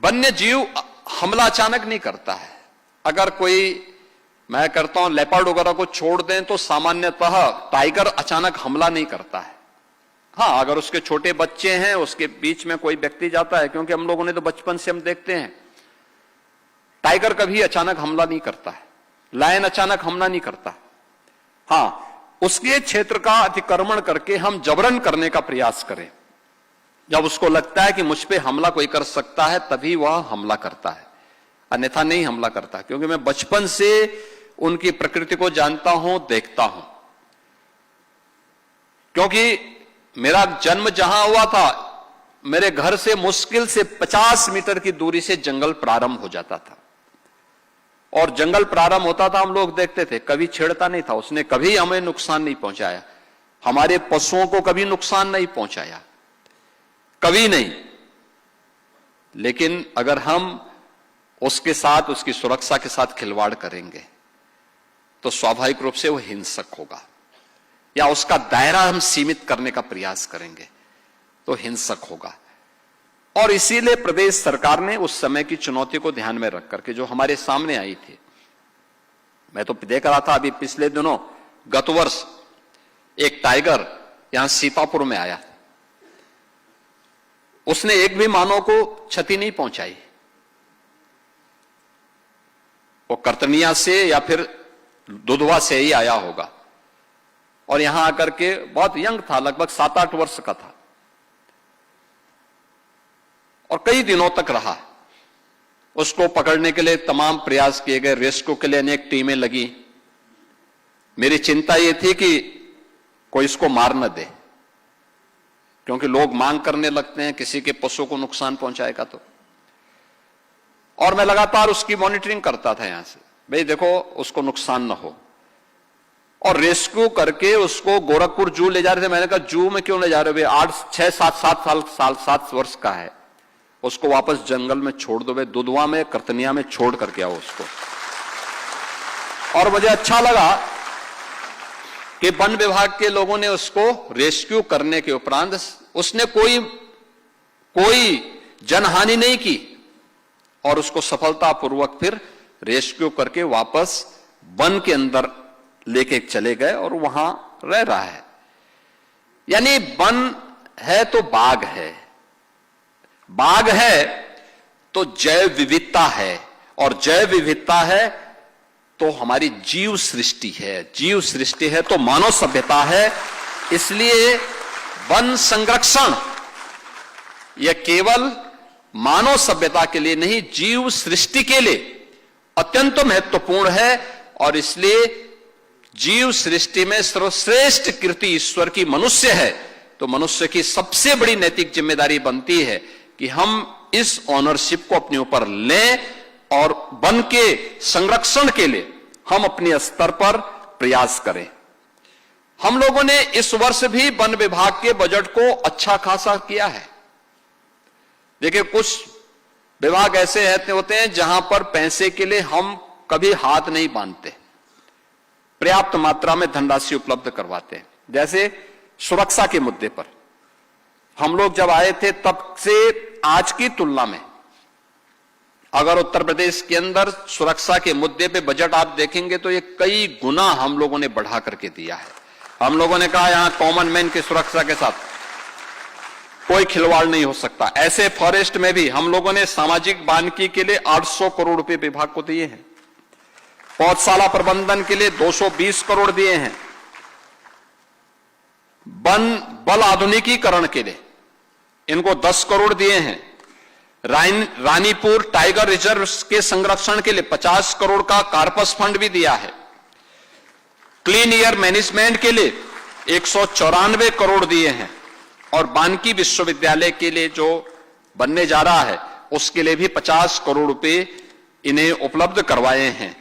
वन्य जीव हमला अचानक नहीं करता है। अगर कोई, मैं करता हूं, लेपर्ड वगैरह को छोड़ दें तो सामान्यतः टाइगर अचानक हमला नहीं करता है। हाँ, अगर उसके छोटे बच्चे हैं, उसके बीच में कोई व्यक्ति जाता है, क्योंकि हम लोगों ने तो बचपन से हम देखते हैं टाइगर कभी अचानक हमला नहीं करता है, लायन अचानक हमला नहीं करता। हाँ, उसके क्षेत्र का अतिक्रमण करके हम जबरन करने का प्रयास करें। जब उसको लगता है कि मुझ पे हमला कोई कर सकता है, तभी वह हमला करता है, अन्यथा नहीं हमला करता। क्योंकि मैं बचपन से उनकी प्रकृति को जानता हूं, देखता हूं। क्योंकि मेरा जन्म जहां हुआ था, मेरे घर से मुश्किल से 50 मीटर की दूरी से जंगल प्रारंभ हो जाता था, और जंगल प्रारंभ होता था, हम लोग देखते थे, कभी छेड़ता नहीं था। उसने कभी हमें नुकसान नहीं पहुंचाया, हमारे पशुओं को कभी नुकसान नहीं पहुंचाया, कभी नहीं। लेकिन अगर हम उसके साथ, उसकी सुरक्षा के साथ खिलवाड़ करेंगे तो स्वाभाविक रूप से वो हिंसक होगा, या उसका दायरा हम सीमित करने का प्रयास करेंगे तो हिंसक होगा। और इसीलिए प्रदेश सरकार ने उस समय की चुनौती को ध्यान में रख करके जो हमारे सामने आई थी, मैं तो देख रहा था अभी पिछले दिनों, गत वर्ष एक टाइगर यहां सीतापुर में आया, उसने एक भी मानव को क्षति नहीं पहुंचाई। वो कर्तनिया से या फिर दुधवा से ही आया होगा, और यहां आकर के बहुत यंग था, लगभग 7-8 वर्ष का था, और कई दिनों तक रहा। उसको पकड़ने के लिए तमाम प्रयास किए गए, रेस्क्यू के लिए अनेक टीमें लगी। मेरी चिंता यह थी कि कोई इसको मार न दे, क्योंकि लोग मांग करने लगते हैं किसी के पशु को नुकसान पहुंचाएगा तो। और मैं लगातार उसकी मॉनिटरिंग करता था यहां से, भाई देखो उसको नुकसान ना हो, और रेस्क्यू करके उसको गोरखपुर जू ले जा रहे थे। मैंने कहा जू में क्यों ले जा रहे हो, 7 वर्ष का है, उसको वापस जंगल में छोड़ दो, दुधवा में, कर्तनिया में छोड़ करके आओ उसको। और मुझे अच्छा लगा कि वन विभाग के लोगों ने उसको रेस्क्यू करने के उपरांत उसने कोई जनहानि नहीं की, और उसको सफलतापूर्वक फिर रेस्क्यू करके वापस वन के अंदर लेके चले गए, और वहां रह रहा है। यानी वन है तो बाघ है, बाघ है तो जैव विविधता है, और जैव विविधता है तो हमारी जीव सृष्टि है, जीव सृष्टि है तो मानव सभ्यता है। इसलिए वन संरक्षण यह केवल मानव सभ्यता के लिए नहीं, जीव सृष्टि के लिए अत्यंत महत्वपूर्ण है। और इसलिए जीव सृष्टि में सर्वश्रेष्ठ कृति ईश्वर की मनुष्य है, तो मनुष्य की सबसे बड़ी नैतिक जिम्मेदारी बनती है कि हम इस ऑनरशिप को अपने ऊपर लें, और वन के संरक्षण के लिए हम अपने स्तर पर प्रयास करें। हम लोगों ने इस वर्ष भी वन विभाग के बजट को अच्छा खासा किया है। देखिए, कुछ विभाग ऐसे होते हैं जहां पर पैसे के लिए हम कभी हाथ नहीं बांधते, पर्याप्त मात्रा में धनराशि उपलब्ध करवाते हैं। जैसे सुरक्षा के मुद्दे पर हम लोग जब आए थे, तब से आज की तुलना में अगर उत्तर प्रदेश के अंदर सुरक्षा के मुद्दे पे बजट आप देखेंगे तो ये कई गुना हम लोगों ने बढ़ा करके दिया है। हम लोगों ने कहा यहां कॉमन मैन की सुरक्षा के साथ कोई खिलवाड़ नहीं हो सकता। ऐसे फॉरेस्ट में भी हम लोगों ने सामाजिक वानिकी के लिए 800 करोड़ रुपए विभाग को दिए हैं, पौधशाला प्रबंधन के लिए 220 करोड़ दिए हैं, वन बल आधुनिकीकरण के लिए इनको 10 करोड़ दिए हैं, रानीपुर टाइगर रिजर्व के संरक्षण के लिए 50 करोड़ का कार्पस फंड भी दिया है, क्लीन एयर मैनेजमेंट के लिए 194 करोड़ दिए हैं, और वानिकी विश्वविद्यालय के लिए जो बनने जा रहा है उसके लिए भी 50 करोड़ रुपए इन्हें उपलब्ध करवाए हैं।